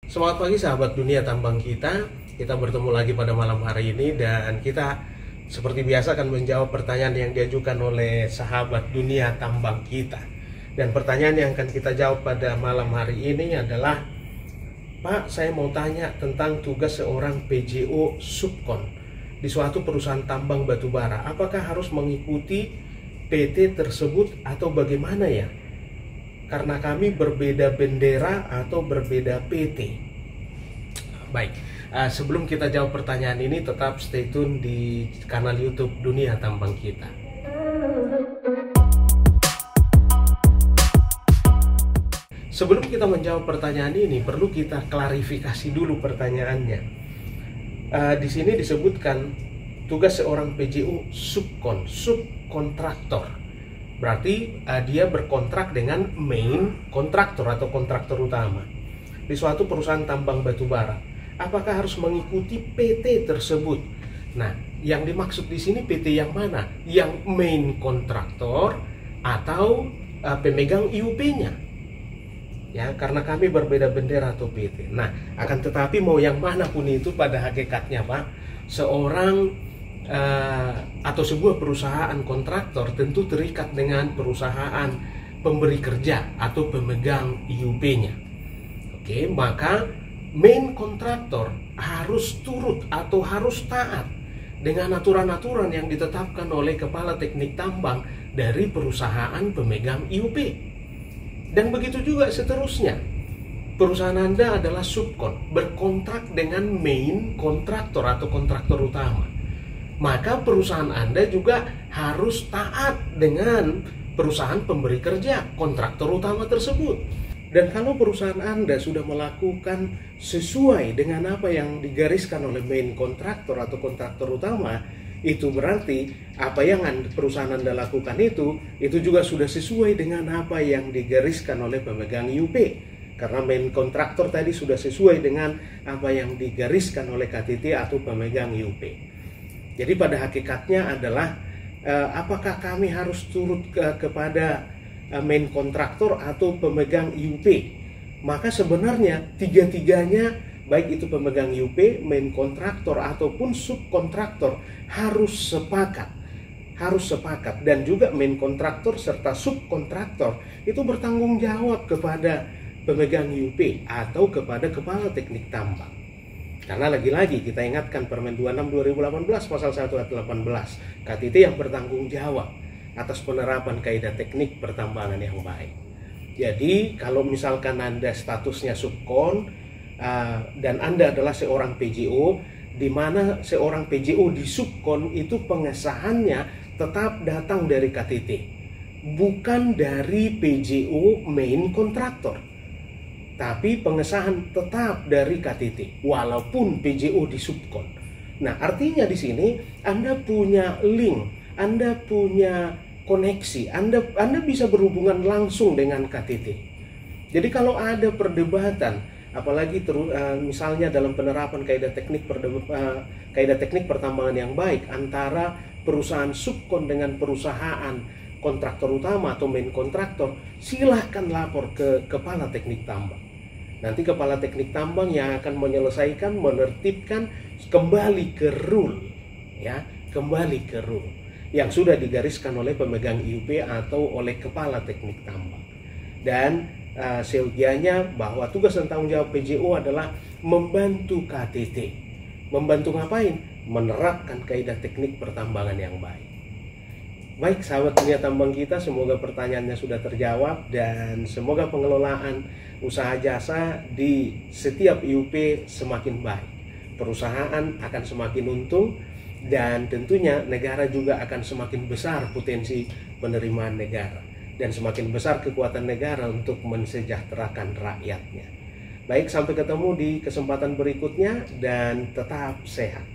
Selamat pagi sahabat dunia tambang kita. Kita bertemu lagi pada malam hari ini dan kita seperti biasa akan menjawab pertanyaan yang diajukan oleh sahabat dunia tambang kita. Dan pertanyaan yang akan kita jawab pada malam hari ini adalah, Pak, saya mau tanya tentang tugas seorang PJO subkon di suatu perusahaan tambang batubara. Apakah harus mengikuti PT tersebut atau bagaimana ya? Karena kami berbeda bendera atau berbeda PT. Baik, sebelum kita jawab pertanyaan ini, tetap stay tune di kanal YouTube Dunia Tambang Kita. Sebelum kita menjawab pertanyaan ini, perlu kita klarifikasi dulu pertanyaannya. Di sini disebutkan tugas seorang PJO subkontraktor. Berarti dia berkontrak dengan main kontraktor atau kontraktor utama di suatu perusahaan tambang batubara. Apakah harus mengikuti PT tersebut? Nah, yang dimaksud di sini PT yang mana? Yang main kontraktor atau pemegang IUP-nya? Ya, karena kami berbeda bendera atau PT. Nah, akan tetapi mau yang mana pun itu pada hakikatnya, Pak, seorang atau sebuah perusahaan kontraktor tentu terikat dengan perusahaan pemberi kerja atau pemegang IUP-nya. Oke, maka main kontraktor harus turut atau harus taat dengan aturan-aturan yang ditetapkan oleh kepala teknik tambang dari perusahaan pemegang IUP. Dan begitu juga seterusnya. Perusahaan Anda adalah subkon, berkontrak dengan main kontraktor atau kontraktor utama. Maka perusahaan Anda juga harus taat dengan perusahaan pemberi kerja, kontraktor utama tersebut. Dan kalau perusahaan Anda sudah melakukan sesuai dengan apa yang digariskan oleh main kontraktor atau kontraktor utama, itu berarti apa yang perusahaan Anda lakukan itu juga sudah sesuai dengan apa yang digariskan oleh pemegang IUP. Karena main kontraktor tadi sudah sesuai dengan apa yang digariskan oleh KTT atau pemegang IUP. Jadi pada hakikatnya adalah apakah kami harus turut kepada main kontraktor atau pemegang IUP? Maka sebenarnya tiga-tiganya, baik itu pemegang IUP, main kontraktor ataupun subkontraktor harus sepakat. Dan juga main kontraktor serta subkontraktor itu bertanggung jawab kepada pemegang IUP atau kepada kepala teknik tambang. Karena lagi-lagi kita ingatkan Permen 26 2018 pasal 1 ayat 18, KTT yang bertanggung jawab atas penerapan kaidah teknik pertambangan yang baik. Jadi kalau misalkan Anda statusnya subkon dan Anda adalah seorang PJO, di mana seorang PJO di subkon itu pengesahannya tetap datang dari KTT, bukan dari PJO main kontraktor. Tapi pengesahan tetap dari KTT walaupun PJO di subkon. Nah, artinya di sini Anda punya link, Anda punya koneksi, Anda bisa berhubungan langsung dengan KTT. Jadi kalau ada perdebatan, apalagi misalnya dalam penerapan kaidah teknik pertambangan yang baik antara perusahaan subkon dengan perusahaan kontraktor utama atau main kontraktor, silahkan lapor ke kepala teknik tambang. Nanti kepala teknik tambang yang akan menyelesaikan, menertibkan kembali ke rule, ya, kembali ke rule yang sudah digariskan oleh pemegang IUP atau oleh kepala teknik tambang. Dan seyogianya bahwa tugas dan tanggung jawab PJO adalah membantu KTT. Membantu ngapain? Menerapkan kaidah teknik pertambangan yang baik. Baik sahabat dunia tambang kita, semoga pertanyaannya sudah terjawab dan semoga pengelolaan usaha jasa di setiap IUP semakin baik. Perusahaan akan semakin untung dan tentunya negara juga akan semakin besar potensi penerimaan negara dan semakin besar kekuatan negara untuk mensejahterakan rakyatnya. Baik, sampai ketemu di kesempatan berikutnya dan tetap sehat.